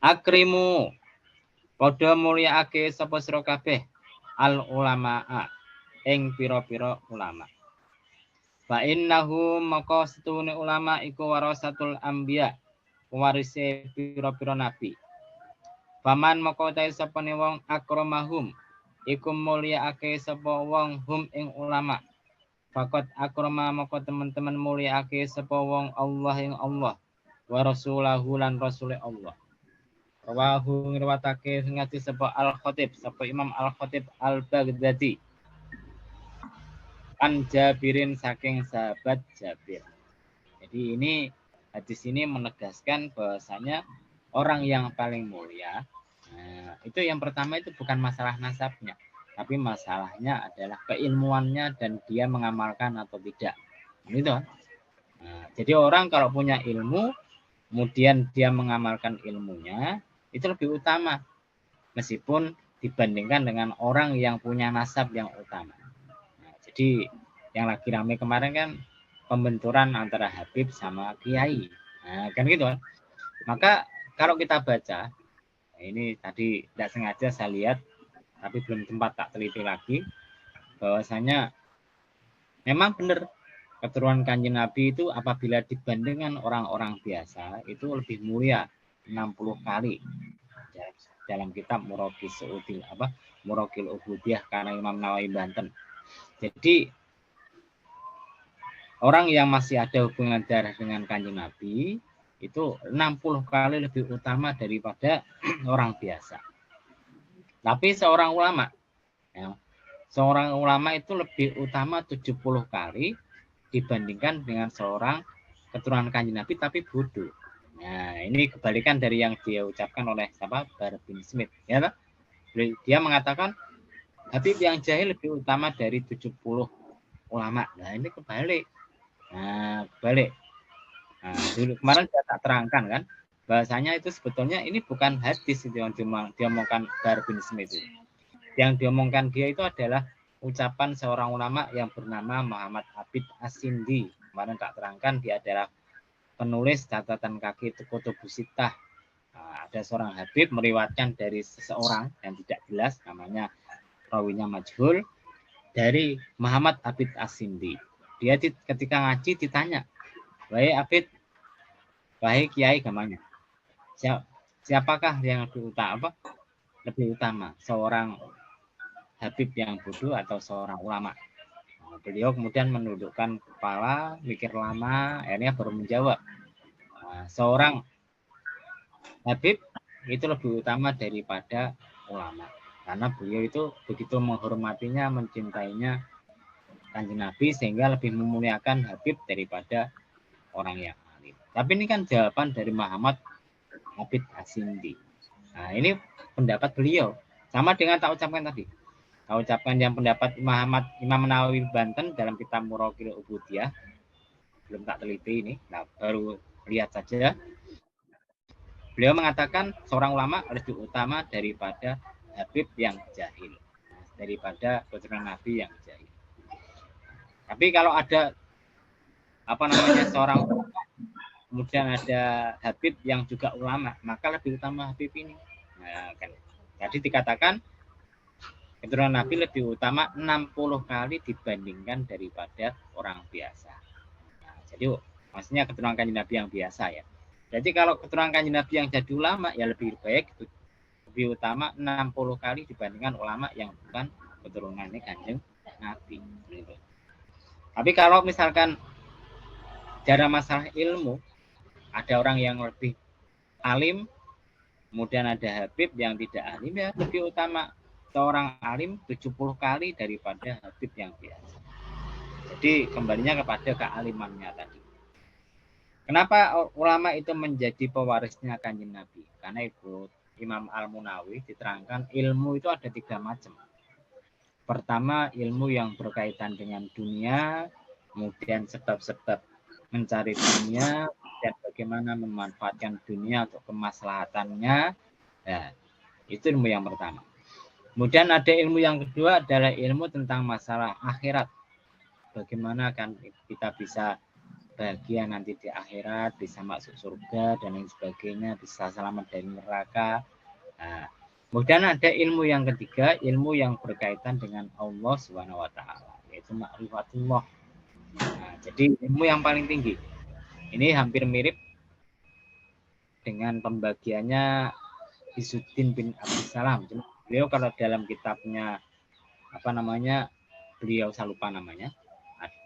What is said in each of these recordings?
Akrimu padha mulyaake sapa sira kabeh al ulamaa ing pira-pira ulama. Fa innahu maka setune ulama iku warasatul anbiya, warise pira-pira nabi. Paman maka ta sapane wong akramahum iku mulyaake sapa wong hum ing ulama. Fakot akrama maka teman-teman mulyaake sapa wong Allah ing Allah wa rasulahu lan rasule Allah. Rawahu ngriwatake ngati sapa Al-Khatib, sapa Imam Al-Khatib Al-Baghdadi. An Jabirin saking sahabat Jabir. Jadi ini hadis ini menegaskan bahwasanya orang yang paling mulia, itu yang pertama itu bukan masalah nasabnya, tapi masalahnya adalah keilmuannya dan dia mengamalkan atau tidak. Gitu. Jadi orang kalau punya ilmu, kemudian dia mengamalkan ilmunya, itu lebih utama meskipun dibandingkan dengan orang yang punya nasab yang utama. Jadi yang lagi ramai kemarin kan pembenturan antara Habib sama Kiai, kan gitu kan. Maka kalau kita baca, ini tadi tidak sengaja saya lihat, tapi belum sempat tak teliti lagi, bahwasanya memang benar keturunan Kanjeng Nabi itu apabila dibandingkan orang-orang biasa itu lebih mulia 60 kali. Dalam kitab Muraqil Ubudiyah karena Imam Nawawi Banten. Jadi orang yang masih ada hubungan darah dengan Kanjeng Nabi itu 60 kali lebih utama daripada orang biasa. Tapi seorang ulama itu lebih utama 70 kali dibandingkan dengan seorang keturunan Kanjeng Nabi tapi bodoh. Nah, ini kebalikan dari yang dia ucapkan oleh Bahar bin Smith, ya tak? Dia mengatakan Habib yang jahil lebih utama dari 70 ulama. Nah, ini kebalik. Kebalik. Dulu kemarin saya tak terangkan kan, bahasanya itu sebetulnya ini bukan hadis itu yang diomongkan Bahar bin Smith itu. Yang diomongkan dia itu adalah ucapan seorang ulama yang bernama Muhammad Abid As-Sindi. Kemarin tak terangkan dia adalah penulis catatan kaki Kutubus Sittah. Ada seorang Habib meriwayatkan dari seseorang yang tidak jelas, namanya rawinya majhul, dari Muhammad Abid As-Sindi. Dia ketika ngaji ditanya, "Wahai Abid, wahai Kiai gamanya, siapakah yang lebih utama, seorang Habib yang bodoh atau seorang ulama?" Beliau kemudian menundukkan kepala, mikir lama, akhirnya baru menjawab, seorang Habib itu lebih utama daripada ulama. Karena beliau itu begitu menghormatinya, mencintainya Kanjeng Nabi sehingga lebih memuliakan Habib daripada orang yang alim. Tapi ini kan jawaban dari Muhammad Abid As-Sindi. Nah, ini pendapat beliau. Sama dengan tak ucapkan tadi. Tak ucapkan yang pendapat Imam Nawawi Banten dalam kitab Muraqil Ubudiyah. Belum tak teliti ini. Nah, baru lihat saja. Beliau mengatakan seorang ulama lebih utama daripada Habib yang jahil, daripada keturunan Nabi yang jahil. Tapi kalau ada seorang ulama, kemudian ada Habib yang juga ulama, maka lebih utama Habib ini. Nah, kan. Jadi dikatakan keturunan Nabi lebih utama 60 kali dibandingkan daripada orang biasa. Nah, jadi maksudnya keturunan Kanjeng Nabi yang biasa ya. Jadi kalau keturunan Kanjeng Nabi yang jadi ulama ya lebih baik, lebih utama 60 kali dibandingkan ulama yang bukan keturunannya Kanjeng Nabi. Tapi kalau misalkan dalam masalah ilmu, ada orang yang lebih alim, kemudian ada Habib yang tidak alim, ya lebih utama seorang alim 70 kali daripada Habib yang biasa. Jadi kembalinya kepada kealimannya tadi. Kenapa ulama itu menjadi pewarisnya Kanjeng Nabi? Karena itu Imam Al-Munawi diterangkan ilmu itu ada 3 macam. Pertama, ilmu yang berkaitan dengan dunia, kemudian sebab-sebab mencari dunia, dan bagaimana memanfaatkan dunia untuk kemaslahatannya. Nah, itu ilmu yang pertama. Kemudian ada ilmu yang kedua adalah ilmu tentang masalah akhirat. Bagaimana kan kita bisa bahagia nanti di akhirat, bisa masuk surga dan lain sebagainya, bisa selamat dari neraka. Nah, kemudian ada ilmu yang ketiga, ilmu yang berkaitan dengan Allah Subhanahu wa taala, yaitu ma'rifatullah. Nah, jadi ilmu yang paling tinggi. Ini hampir mirip dengan pembagiannya Izzuddin bin Abdussalam. Beliau kalau dalam kitabnya apa namanya, beliau saya lupa namanya,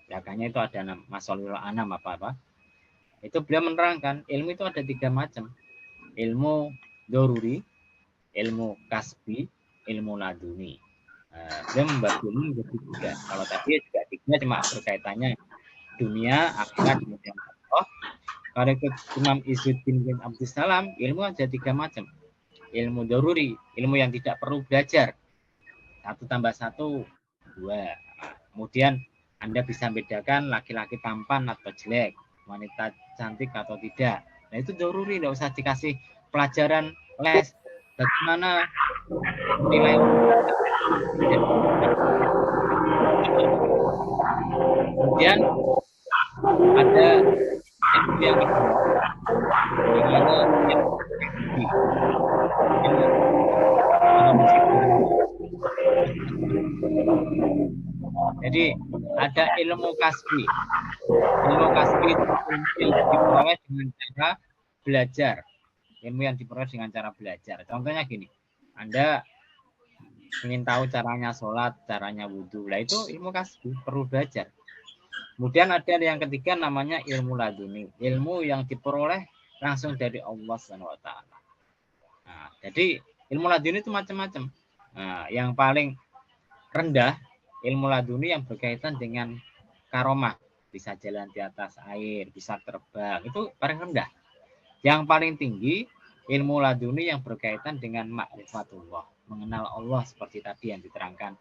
belakangnya itu ada Masolil Anam apa itu beliau menerangkan ilmu itu ada 3 macam, ilmu doruri, ilmu kasbi, ilmu laduni. Beliau membagi ilmu menjadi 3. Kalau tadi juga 3 cuma berkaitannya dunia, akhirat, kemudian Allah. Kalau ikut Imam Izzuddin bin Abdussalam, ilmu ada 3 macam. Ilmu doruri, ilmu yang tidak perlu belajar. 1 tambah 1, 2. Kemudian Anda bisa bedakan laki-laki tampan atau jelek, wanita cantik atau tidak. Nah itu doruri, tidak usah dikasih pelajaran les. Bagaimana menilai kemudian ada ilmu yang kedua, di mana jadi ada ilmu kasbi. Ilmu kasbi itu ilmu yang diperoleh dengan cara belajar. Ilmu yang diperoleh dengan cara belajar. Contohnya gini, Anda ingin tahu caranya sholat, caranya wudhu. Nah itu ilmu kasbi, perlu belajar. Kemudian ada yang ketiga namanya ilmu laduni. Ilmu yang diperoleh langsung dari Allah SWT. Nah, jadi ilmu laduni itu macam-macam. Nah, yang paling rendah ilmu laduni yang berkaitan dengan karomah, bisa jalan di atas air, bisa terbang, itu paling rendah. Yang paling tinggi ilmu laduni yang berkaitan dengan ma'rifatullah, mengenal Allah seperti tadi yang diterangkan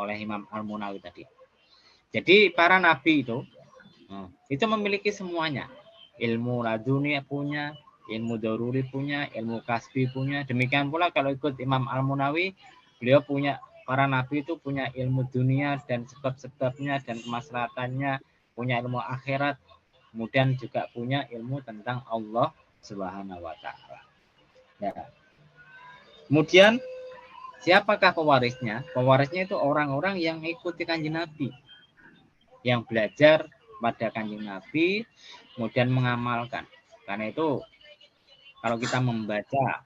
oleh Imam Al-Munawi tadi. Jadi para nabi itu memiliki semuanya. Ilmu laduni punya, ilmu daruri punya, ilmu kasbi punya. Demikian pula kalau ikut Imam Al-Munawi, beliau punya, para nabi itu punya ilmu dunia dan sebab-sebabnya dan kemaslahatannya, punya ilmu akhirat, kemudian juga punya ilmu tentang Allah Subhanahu wa taala. Ya. Kemudian siapakah pewarisnya? Pewarisnya itu orang-orang yang mengikuti Kanjeng Nabi, yang belajar pada Kanjeng Nabi, kemudian mengamalkan. Karena itu kalau kita membaca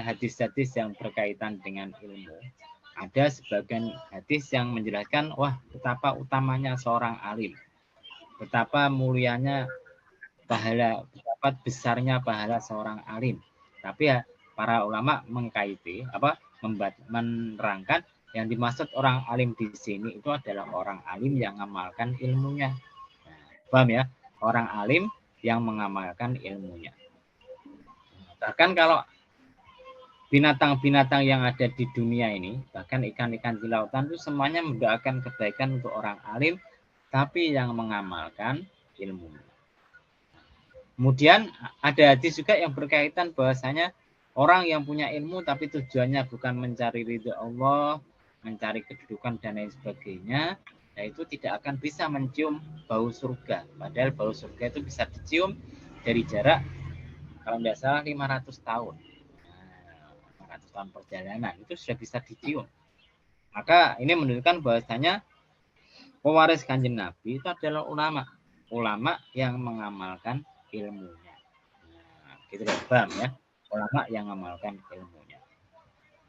hadis-hadis yang berkaitan dengan ilmu, ada sebagian hadis yang menjelaskan, wah betapa utamanya seorang alim, betapa mulianya pahala, betapa besarnya pahala seorang alim. Tapi ya para ulama mengkaiti menerangkan yang dimaksud orang alim di sini itu adalah orang alim yang mengamalkan ilmunya. Nah, paham ya? Orang alim yang mengamalkan ilmunya. Bahkan kalau binatang-binatang yang ada di dunia ini, bahkan ikan-ikan di lautan itu semuanya mendoakan kebaikan untuk orang alim, tapi yang mengamalkan ilmunya. Kemudian ada hadis juga yang berkaitan bahwasanya orang yang punya ilmu tapi tujuannya bukan mencari ridho Allah, mencari kedudukan dan lain sebagainya, nah itu tidak akan bisa mencium bau surga. Padahal bau surga itu bisa dicium dari jarak kalau tidak salah 500 tahun. 500 tahun perjalanan itu sudah bisa dicium. Maka ini menunjukkan bahwasanya pewaris Kanjeng Nabi itu adalah ulama yang mengamalkan ilmunya. Nah, gitu loh, paham ya? Ulama yang mengamalkan ilmunya.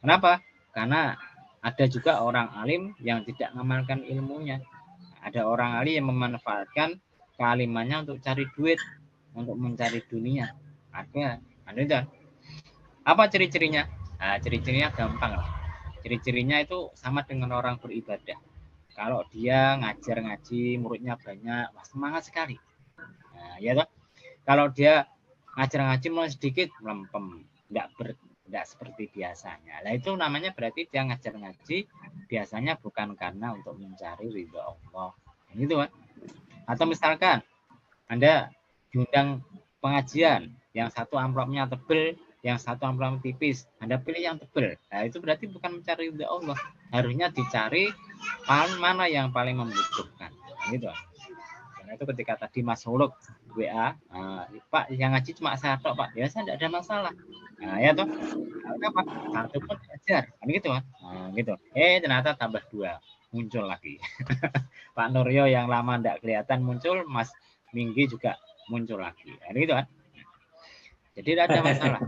Kenapa? Karena ada juga orang alim yang tidak mengamalkan ilmunya. Ada orang alim yang memanfaatkan kealimannya untuk cari duit, untuk mencari dunia. Ada itu. Apa ciri-cirinya? Nah, ciri-cirinya gampang lah. Ciri-cirinya itu sama dengan orang beribadah. Kalau dia ngajar ngaji, muridnya banyak, wah semangat sekali. Nah, ya toh. Kalau dia ngajar ngaji mulai sedikit, melempem, tidak seperti biasanya. Nah itu namanya berarti dia ngajar ngaji biasanya bukan karena untuk mencari ridho Allah. Gitu kan? Atau misalkan Anda diundang pengajian, yang satu amplopnya tebel, yang satu amplop tipis, Anda pilih yang tebel. Nah itu berarti bukan mencari ridho Allah. Harusnya dicari mana yang paling membutuhkan. Gitu kan? itu ketika tadi Mas Huluk WA, Pak yang ngaji cuma saya tok Pak, ya saya tidak ada masalah. Nah ya toh, kenapa? Satu pun ajar, kan gitu kan? Gitu. Ternyata tambah 2 muncul lagi. Pak Nuryo yang lama tidak kelihatan muncul, Mas Minggi juga muncul lagi, kan gitu kan? Jadi tidak ada masalah.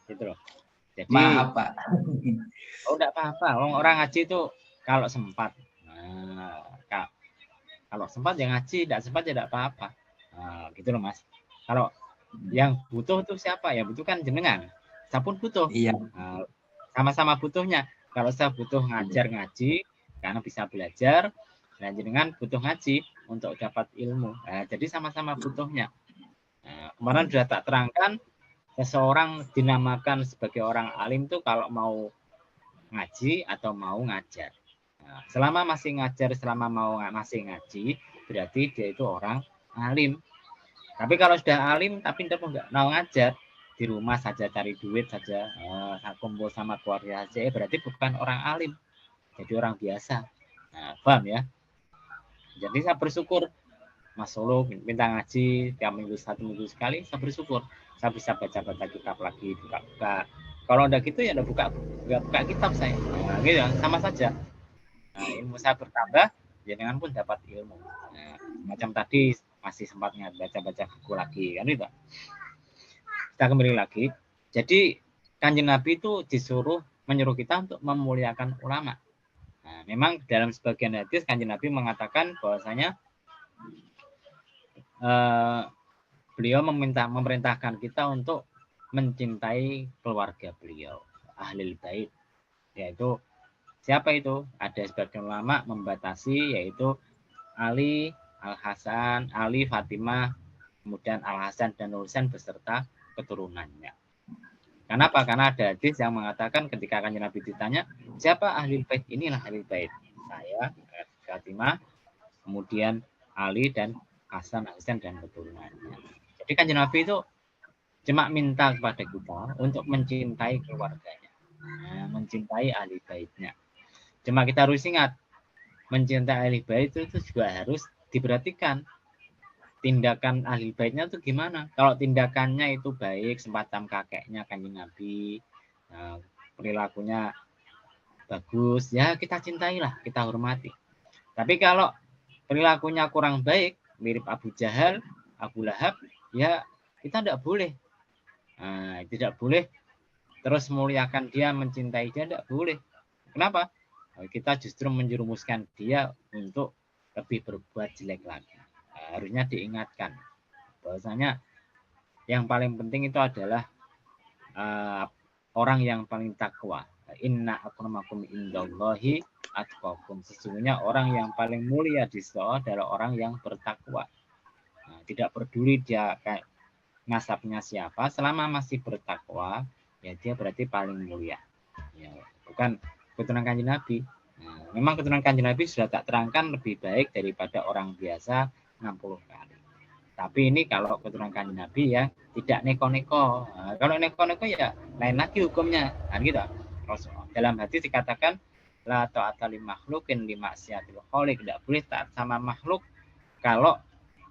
Gitu loh. Jadi Maaf Pak. tidak apa-apa. Orang ngaji itu kalau sempat, kalau sempat ya ngaji, tidak sempat ya tidak apa-apa. Gitu loh Mas. Kalau yang butuh itu siapa? Ya butuh kan jenengan. Saya pun butuh. Iya. Sama-sama butuhnya. Kalau saya butuh ngajar ngaji karena bisa belajar, dan jenengan butuh ngaji untuk dapat ilmu. Jadi sama-sama butuhnya. Kemarin sudah tak terangkan, seseorang dinamakan sebagai orang alim tuh kalau mau ngaji atau mau ngajar. Selama masih ngajar, selama mau masih ngaji, berarti dia itu orang alim. Tapi kalau sudah alim tapi nggak mau ngajar, di rumah saja cari duit saja, kumpul sama keluarga saja, berarti bukan orang alim, jadi orang biasa. Paham ya? Jadi saya bersyukur Mas Solo minta ngaji tiap minggu 1 minggu sekali, saya bersyukur saya bisa baca-baca kitab lagi, buka-buka. Kalau udah gitu ya udah buka kitab saya, gitu sama saja. Ilmu saya bertambah, jenengan pun dapat ilmu. Macam tadi masih sempat baca-baca buku lagi, kan itu. Kita kembali lagi. Jadi Kanjeng Nabi itu menyuruh kita untuk memuliakan ulama. Memang dalam sebagian hadis Kanjeng Nabi mengatakan bahwasanya beliau memerintahkan kita untuk mencintai keluarga beliau, ahlul bait, yaitu siapa itu? Ada sebagian ulama membatasi, yaitu Ali, Al-Hasan, Ali, Fatimah, kemudian Al-Hasan dan Husain beserta keturunannya. Kenapa? Karena ada hadis yang mengatakan ketika Kanjeng Nabi ditanya, siapa ahlul bait? Inilah ahlul bait. Saya, Fatimah, kemudian Ali dan Hasan, Husain dan keturunannya. Jadi Kanjeng Nabi itu cuma minta kepada kita untuk mencintai keluarganya, mencintai ahli baitnya. Cuma kita harus ingat, mencintai ahli bait itu juga harus diperhatikan. Tindakan ahli baitnya itu gimana? Kalau tindakannya itu baik, semacam kakeknya Kanjeng Nabi, perilakunya bagus, ya kita cintailah, kita hormati. Tapi kalau perilakunya kurang baik, mirip Abu Jahal, Abu Lahab, ya kita tidak boleh. Tidak boleh terus memuliakan dia, mencintai dia, tidak boleh. Kenapa? Kita justru menjerumuskan dia untuk lebih berbuat jelek lagi. Harusnya diingatkan bahwasanya yang paling penting itu adalah orang yang paling takwa. Inna akramakum indallahi atqakum. Sesungguhnya orang yang paling mulia di sisi Allah adalah orang yang bertakwa. Tidak peduli dia kayak nasabnya siapa, selama masih bertakwa, ya dia berarti paling mulia. Ya, bukan keturunan Kanjeng Nabi. Memang keturunan Kanjeng Nabi sudah tak terangkan lebih baik daripada orang biasa 60 kali. Tapi ini kalau keturunan Kanjeng Nabi ya tidak neko-neko. Kalau neko-neko ya lain lagi hukumnya. Gitu. Dalam hadis dikatakan la ta'ata li makhluqin li maksiatil khaliq, tidak boleh taat sama makhluk kalau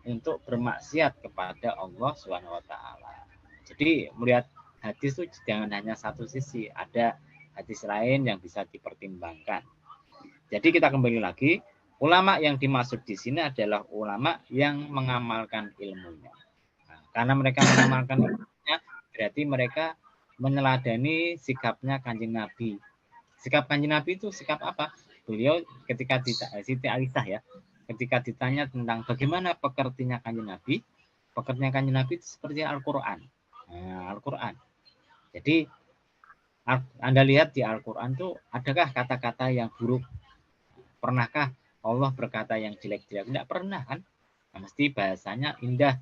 untuk bermaksiat kepada Allah Subhanahu wa taala. Jadi melihat hadis itu jangan hanya satu sisi, ada hadis lain yang bisa dipertimbangkan. Jadi kita kembali lagi, ulama yang dimaksud di sini adalah ulama yang mengamalkan ilmunya. Karena mereka mengamalkan ilmunya, berarti mereka meneladani sikapnya Kanjeng Nabi. Sikap Kanjeng Nabi itu sikap apa? Beliau ketika Siti Aisyah ya, ketika ditanya tentang bagaimana pekertinya Kanjeng Nabi, pekertinya Kanjeng Nabi itu seperti Al-Quran. Al-Quran. Jadi Anda lihat di Al-Quran itu adakah kata-kata yang buruk? Pernahkah Allah berkata yang jelek-jelek? Tidak pernah kan? Mesti bahasanya indah.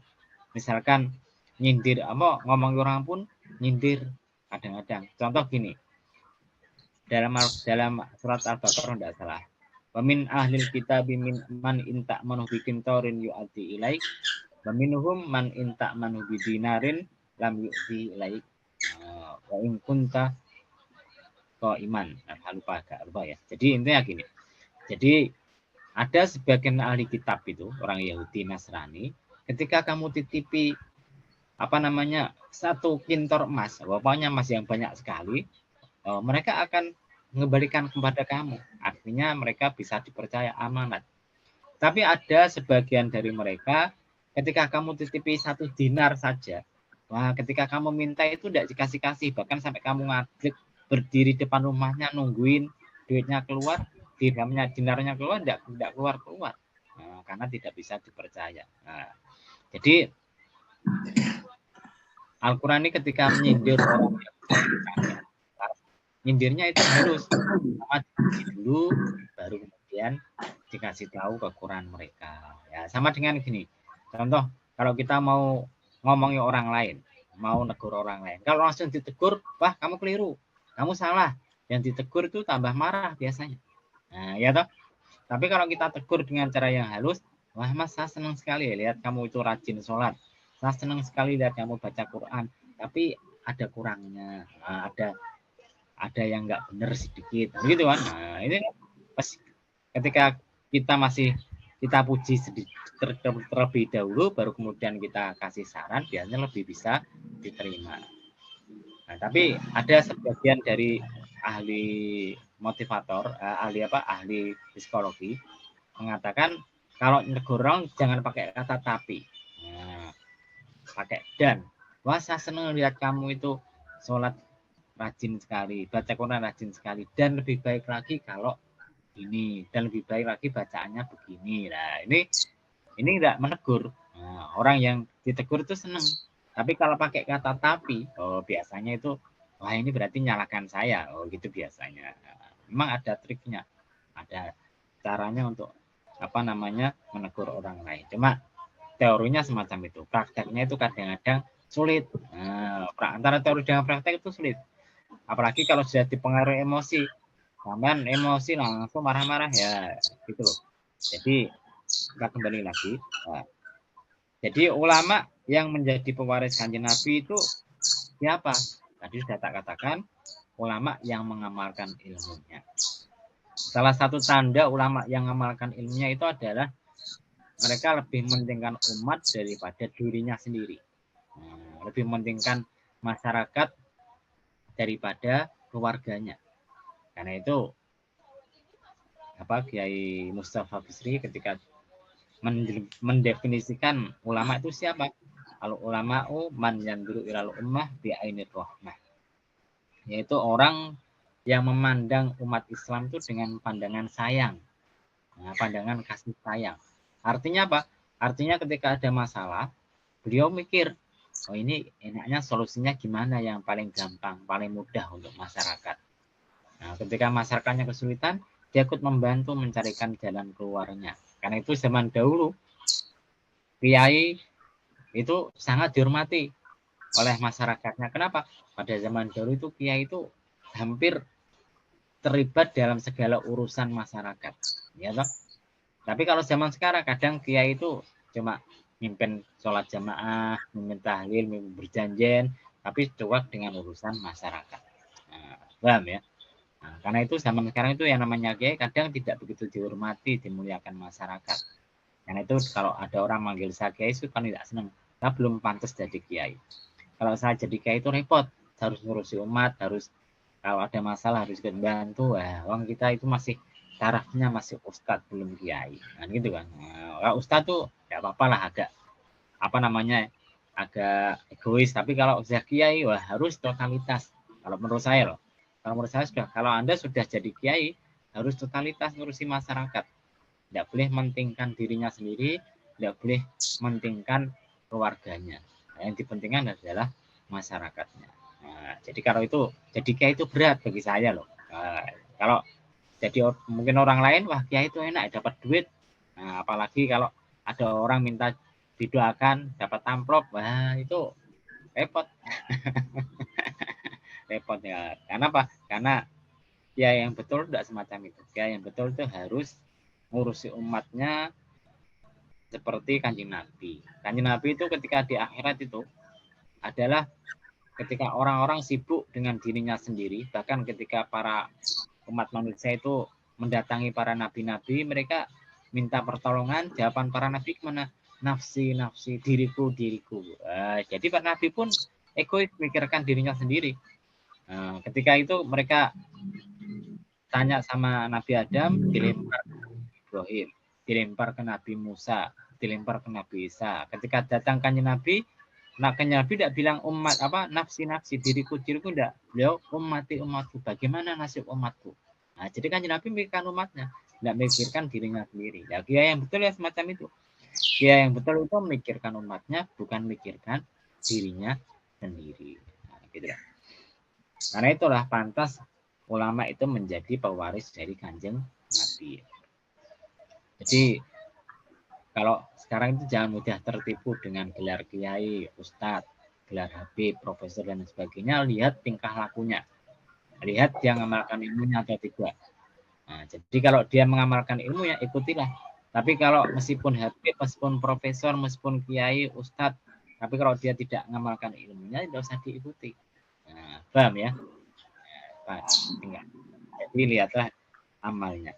Misalkan nyindir, ngomong orang pun nyindir kadang-kadang. Contoh gini, dalam surat Al-Baqarah tidak salah. Wamin ahlil kitab man inta manu bikin torin yu'ati ilaik. Waminhum man inta manu bidinarin lam yu'ti ilaik. Wa in kunta ko iman. Lupa ya. Jadi intinya gini. Jadi ada sebagian ahli kitab itu, orang Yahudi Nasrani, ketika kamu titipi satu kintor emas, pokoknya emas yang banyak sekali, mereka akan mengembalikan kepada kamu. Artinya mereka bisa dipercaya amanat. Tapi ada sebagian dari mereka, ketika kamu titipi 1 dinar saja, wah, ketika kamu minta itu tidak dikasih-kasih, bahkan sampai kamu ngadeg berdiri depan rumahnya nungguin duitnya keluar, dinarnya keluar, tidak keluar. Nah, karena tidak bisa dipercaya. Nah, jadi Al-Quran ini ketika menyindir orang yang nyindirnya itu halus, sama dulu baru kemudian dikasih tahu kekurangan mereka. Ya, sama dengan gini. Contoh, kalau kita mau ngomongi orang lain, mau negur orang lain, kalau langsung ditegur, wah kamu keliru, kamu salah. Yang ditegur itu tambah marah biasanya. Nah, ya toh. Tapi kalau kita tegur dengan cara yang halus, wah mas saya senang sekali ya lihat kamu itu rajin sholat. Saya senang sekali lihat kamu baca Quran. Tapi ada kurangnya, nah, ada yang nggak benar sedikit, gitu kan. Nah, ini pas ketika kita puji terlebih dahulu, baru kemudian kita kasih saran, biasanya lebih bisa diterima. Nah, tapi ada sebagian dari ahli motivator, ahli psikologi mengatakan kalau negur orang jangan pakai kata tapi, nah, pakai dan. Wah saya senang lihat kamu itu sholat rajin sekali, baca Quran rajin sekali, dan lebih baik lagi kalau ini, dan lebih baik lagi bacaannya begini. Nah, ini tidak menegur. Nah, orang yang ditegur itu senang. Tapi kalau pakai kata tapi, biasanya itu, wah ini berarti nyalakan saya. Oh gitu biasanya. Nah, memang ada triknya, ada caranya untuk menegur orang lain. Cuma teorinya semacam itu, prakteknya itu kadang-kadang sulit. Nah, antara teori dengan praktek itu sulit. Apalagi kalau sudah dipengaruhi emosi, sampean emosi langsung marah-marah ya gitu loh. Jadi kita kembali lagi. Nah, jadi ulama yang menjadi pewaris Kanjeng Nabi itu siapa? Tadi sudah tak katakan, ulama yang mengamalkan ilmunya. Salah satu tanda ulama yang mengamalkan ilmunya itu adalah mereka lebih mementingkan umat daripada dirinya sendiri. Lebih mementingkan masyarakat daripada keluarganya. Karena itu Kiai Mustafa Bisri ketika mendefinisikan ulama itu siapa? Kalau ulama man yanduru ilal ummah bi ainir rahmah. Yaitu orang yang memandang umat Islam itu dengan pandangan sayang. Nah, pandangan kasih sayang. Artinya apa? Artinya ketika ada masalah, beliau mikir, oh ini enaknya solusinya gimana yang paling gampang, paling mudah untuk masyarakat. Nah, ketika masyarakatnya kesulitan, dia ikut membantu mencarikan jalan keluarnya. Karena itu zaman dahulu, kiai itu sangat dihormati oleh masyarakatnya. Kenapa? Pada zaman dahulu itu kiai itu hampir terlibat dalam segala urusan masyarakat. Ya toh? Tapi kalau zaman sekarang kadang kiai itu cuma mimpin sholat jamaah, mimpin tahlil, mimpin berjanjian, tapi cuek dengan urusan masyarakat. Nah, paham ya? Nah, karena itu zaman sekarang itu yang namanya kiai kadang tidak begitu dihormati, dimuliakan masyarakat. Karena itu kalau ada orang manggil saya kiai itu kan tidak senang. Saya belum pantas jadi kiai. Kalau saya jadi kiai itu repot, harus ngurusi umat, harus kalau ada masalah harus ikut bantu. Wah, orang kita itu masih tarafnya masih ustadz belum kiai. Nah, gitu kan. Nah, kalau ustadz tuh ya apa-apa lah agak agak egois. Tapi kalau sudah kiai, wah harus totalitas. Kalau menurut saya loh. Kalau menurut saya sudah, kalau Anda sudah jadi kiai, harus totalitas ngurusi masyarakat. Tidak boleh mentingkan dirinya sendiri, tidak boleh mentingkan keluarganya. Nah, yang dipentingkan adalah masyarakatnya. Nah, jadi kalau itu jadi kiai itu berat bagi saya loh. Nah, kalau jadi mungkin orang lain, wah kiai itu enak dapat duit. Nah, apalagi kalau ada orang minta didoakan dapat amplop, wah itu repot. Repot ya. Karena apa? Karena kiai yang betul tidak semacam itu. Kiai yang betul itu harus ngurusi umatnya seperti Kanjeng Nabi. Kanjeng Nabi itu ketika di akhirat itu adalah ketika orang-orang sibuk dengan dirinya sendiri, bahkan ketika para umat manusia itu mendatangi para nabi-nabi, mereka minta pertolongan, jawaban para nabi kemana? Nafsi, nafsi, diriku, diriku. Jadi Pak Nabi pun egois, mikirkan dirinya sendiri. Ketika itu mereka tanya sama Nabi Adam, dilempar ke Ibrahim, dilempar ke Nabi Musa, dilempar ke Nabi Isa. Ketika datang kanjeng Nabi, Nabi tidak bilang umat apa nafsi nafsi diriku diriku tidak, beliau ummati umatku, bagaimana nasib umatku. Nah, jadi kanjeng Nabi memikirkan umatnya, tidak memikirkan dirinya sendiri. Ya, kiai yang betul ya semacam itu. Kiai yang betul itu memikirkan umatnya, bukan memikirkan dirinya sendiri. Nah, gitu lah. Karena itulah pantas ulama itu menjadi pewaris dari kanjeng Nabi. Jadi kalau sekarang itu jangan mudah tertipu dengan gelar kiai, ustadz, gelar habib, profesor dan sebagainya. Lihat tingkah lakunya, lihat dia mengamalkan ilmunya atau tidak. Nah, jadi kalau dia mengamalkan ilmu ya ikutilah. Tapi kalau meskipun habib, meskipun profesor, meskipun kiai, ustadz, tapi kalau dia tidak mengamalkan ilmunya tidak usah diikuti. Nah, paham ya? Jadi lihatlah amalnya.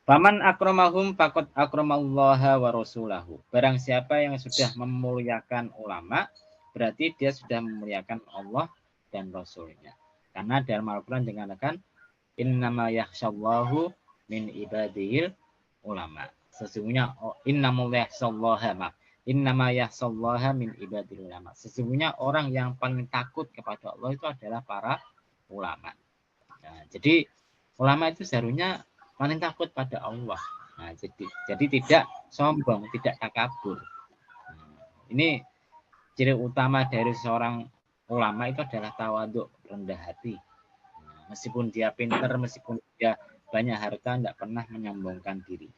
Faman akramahum faqad akramallaha wa rasulahu. Barang siapa yang sudah memuliakan ulama, berarti dia sudah memuliakan Allah dan Rasulnya. Karena dalam Al-Quran dikatakan innama yakhshallahu min ibadihil ulama. Sesungguhnya innama yakhshallaha min ibadihil ulama. Sesungguhnya orang yang paling takut kepada Allah itu adalah para ulama. Nah, jadi ulama itu seharusnya paling takut pada Allah. Nah, jadi tidak sombong, tidak takabur. Nah, ini ciri utama dari seorang ulama itu adalah tawaduk, rendah hati. Nah, meskipun dia pintar, meskipun dia banyak harta, tidak pernah menyombongkan diri.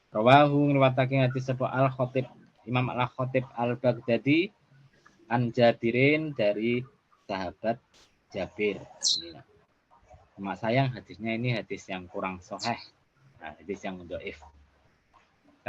Rawahu ngriwatake hadis sapa Al-Khatib Imam Al-Khatib Al-Baghdadi an Jabirin dari sahabat Jabir. Cuma sayang hadisnya ini hadis yang kurang sahih, hadis yang dhaif.